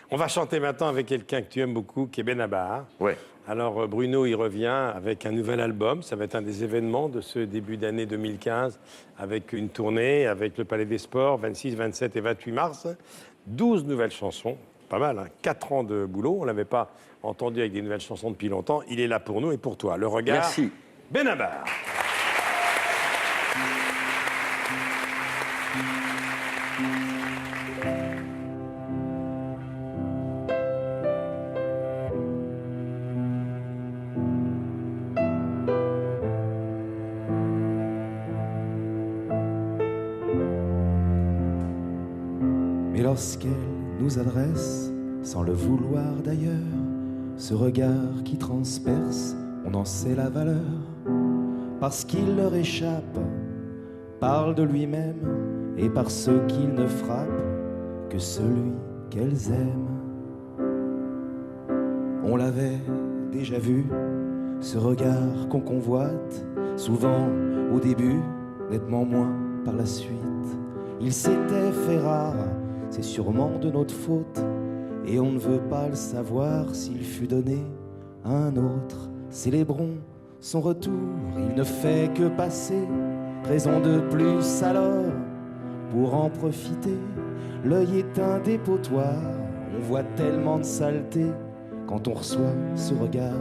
On va chanter maintenant avec quelqu'un que tu aimes beaucoup, qui est Benabar. Ouais. Alors Bruno, il revient avec un nouvel album. Ça va être un des événements de ce début d'année 2015, avec une tournée, avec le Palais des Sports, 26, 27 et 28 mars. 12 nouvelles chansons, pas mal, hein, 4 ans de boulot. On ne l'avait pas entendu avec des nouvelles chansons depuis longtemps. Il est là pour nous et pour toi. Le regard, Merci. Benabar. Mais lorsqu'elle nous adresse, sans le vouloir d'ailleurs, ce regard qui transperce, on en sait la valeur. Parce qu'il leur échappe, parle de lui-même, et par ceux qu'il ne frappe que celui qu'elles aiment. On l'avait déjà vu, ce regard qu'on convoite, souvent au début, nettement moins par la suite. Il s'était fait rare, c'est sûrement de notre faute, et on ne veut pas le savoir s'il fut donné à un autre. Célébrons son retour, il ne fait que passer, raison de plus alors pour en profiter. L'œil est un dépotoir, on voit tellement de saleté quand on reçoit ce regard,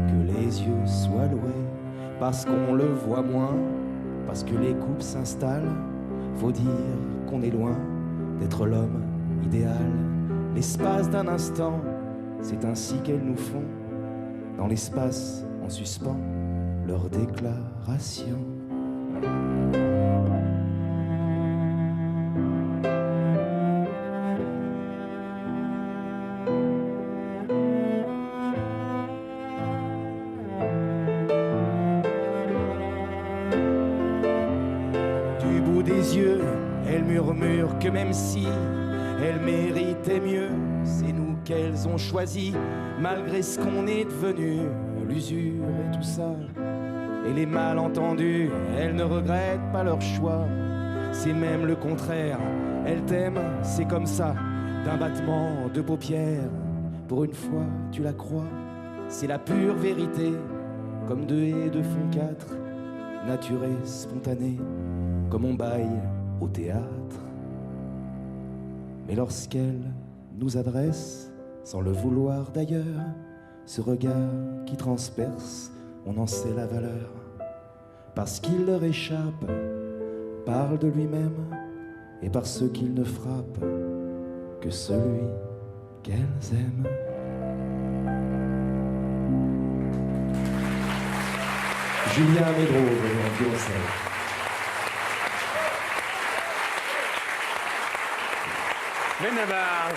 que les yeux soient loués, parce qu'on le voit moins, parce que les coupes s'installent. Faut dire qu'on est loin d'être l'homme idéal. L'espace d'un instant, c'est ainsi qu'elles nous font, dans l'espace en suspens, leur déclaration. Du bout des yeux, elle murmure que même si elle méritait mieux, c'est nous qu'elles ont choisi, malgré ce qu'on est devenu, l'usure et tout ça, et les malentendus, elles ne regrettent pas leur choix, c'est même le contraire, elles t'aiment, c'est comme ça, d'un battement de paupières, pour une fois tu la crois, c'est la pure vérité, comme deux et deux font quatre, nature et spontanée, comme on baille au théâtre. Mais lorsqu'elle nous adresse, sans le vouloir d'ailleurs, ce regard qui transperce, on en sait la valeur. Parce qu'il leur échappe, parle de lui-même, et par ceux qu'il ne frappe que celui qu'elles aiment. Julien Médro, au violoncelle. Benabar.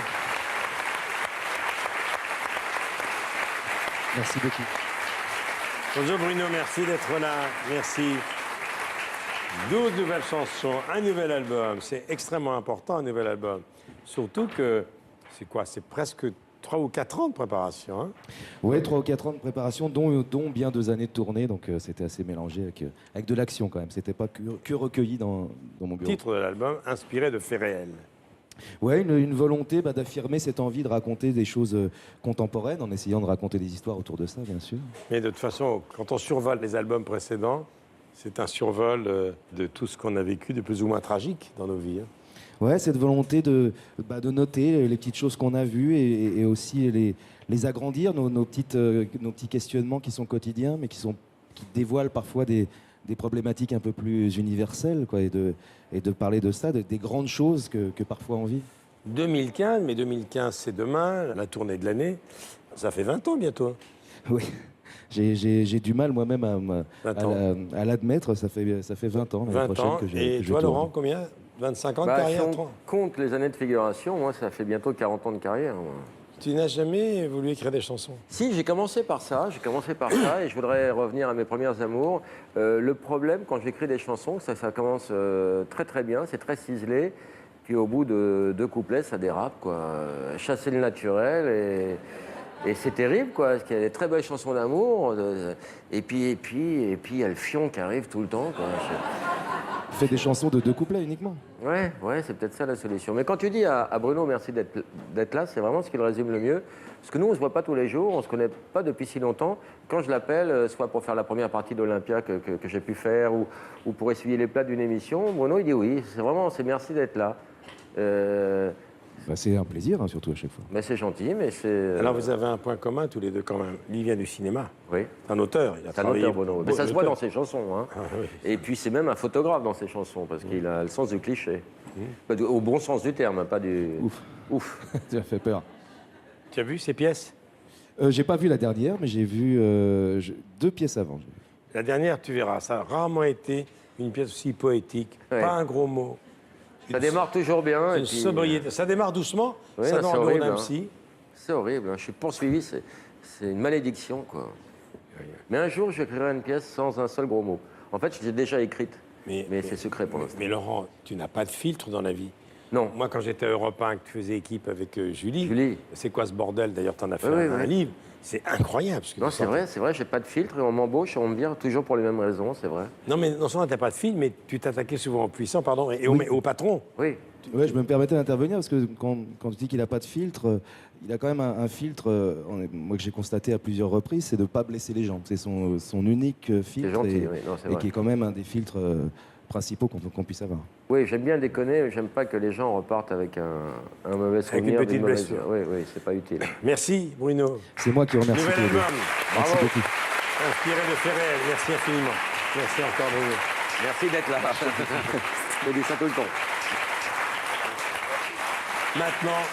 Merci beaucoup. Bonjour Bruno, merci d'être là. Merci. 12 nouvelles chansons, un nouvel album. C'est extrêmement important, un nouvel album. Surtout que, c'est quoi? C'est presque 3 ou 4 ans de préparation. Hein? Ouais, 3 ou 4 ans de préparation, dont bien 2 années de tournée, donc c'était assez mélangé avec de l'action quand même. C'était pas que recueilli dans mon bureau. Titre de l'album, inspiré de faits réels. Ouais, une volonté d'affirmer cette envie de raconter des choses contemporaines, en essayant de raconter des histoires autour de ça, bien sûr. Mais de toute façon, quand on survole les albums précédents, c'est un survol de tout ce qu'on a vécu de plus ou moins tragique dans nos vies. Hein. Ouais, cette volonté de noter les petites choses qu'on a vues et aussi les agrandir, nos petits questionnements qui sont quotidiens, mais qui dévoilent parfois des problématiques un peu plus universelles, quoi, et de parler de ça, des grandes choses que parfois on vit. 2015, mais 2015 c'est demain, la tournée de l'année. Ça fait 20 ans bientôt. Oui, j'ai du mal moi-même à l'admettre, ça fait 20 ans l'année 20 prochaine ans. que je Et je toi tourne. Laurent, combien? 25 ans de Si carrière? on 30. compte les années de figuration, moi, ça fait bientôt 40 ans de carrière. Moi. Tu n'as jamais voulu écrire des chansons? Si, j'ai commencé par ça, et je voudrais revenir à mes premières amours. Le problème, quand j'écris des chansons, ça commence très très bien, c'est très ciselé, puis au bout de 2 couplets, ça dérape, quoi. Chasser le naturel, et c'est terrible, quoi, parce qu'il y a des très belles chansons d'amour, et puis il y a le fion qui arrive tout le temps, quoi. fais des chansons de 2 couplets uniquement. Ouais, c'est peut-être ça la solution. Mais quand tu dis à Bruno merci d'être là, c'est vraiment ce qui le résume le mieux. Parce que nous, on ne se voit pas tous les jours, on ne se connaît pas depuis si longtemps. Quand je l'appelle, soit pour faire la première partie d'Olympia que j'ai pu faire, ou pour essuyer les plats d'une émission, Bruno, il dit oui, c'est merci d'être là. C'est un plaisir, hein, surtout à chaque fois. Mais c'est gentil, mais c'est... Alors vous avez un point commun tous les deux quand même. Lui vient du cinéma. Oui. C'est un auteur. C'est un auteur, Bruno. Mais ça se voit dans ses chansons. Hein. Ah, oui. Et puis c'est même un photographe dans ses chansons, parce qu'il a le sens du cliché. Au bon sens du terme, hein, pas du... Ouf. Tu as fait peur. Tu as vu ces pièces? J'ai pas vu la dernière, mais j'ai vu 2 pièces avant. La dernière, tu verras, ça a rarement été une pièce aussi poétique. Ouais. Pas un gros mot. Ça démarre toujours bien. Une sobriété. Ça démarre doucement, Oui, ça c'est n'en horrible, un hein. psy. C'est horrible, hein. Je suis poursuivi, c'est une malédiction, quoi. Mais un jour, j'écrirai une pièce sans un seul gros mot. En fait, je l'ai déjà écrite, mais c'est secret pour l'instant. Mais Laurent, tu n'as pas de filtre dans la vie. Non. Moi, quand j'étais à Europe 1, que tu faisais équipe avec Julie, c'est quoi ce bordel? D'ailleurs, tu en as fait un livre. C'est incroyable. Non, c'est vrai, j'ai pas de filtre et on m'embauche et on me vire toujours pour les mêmes raisons, c'est vrai. Non, mais non seulement tu n'as pas de filtre, mais tu t'attaquais souvent aux puissants, pardon, et au patron. Oui. Ouais, je me permettais d'intervenir parce que quand tu dis qu'il n'a pas de filtre, il a quand même un filtre, moi que j'ai constaté à plusieurs reprises, c'est de ne pas blesser les gens. C'est son unique filtre gentil, et qui est quand même un des filtres principaux qu'on puisse avoir. Oui, j'aime bien déconner, mais j'aime pas que les gens repartent avec un mauvais souvenir. Avec une petite blessure. Oui, c'est pas utile. Merci, Bruno. C'est moi qui remercie Nouvel tous les deux. album. Merci Bravo. beaucoup. Inspiré de faits réels. Merci infiniment. Merci encore, Bruno. Merci d'être là. Je dis ça tout le temps. Maintenant,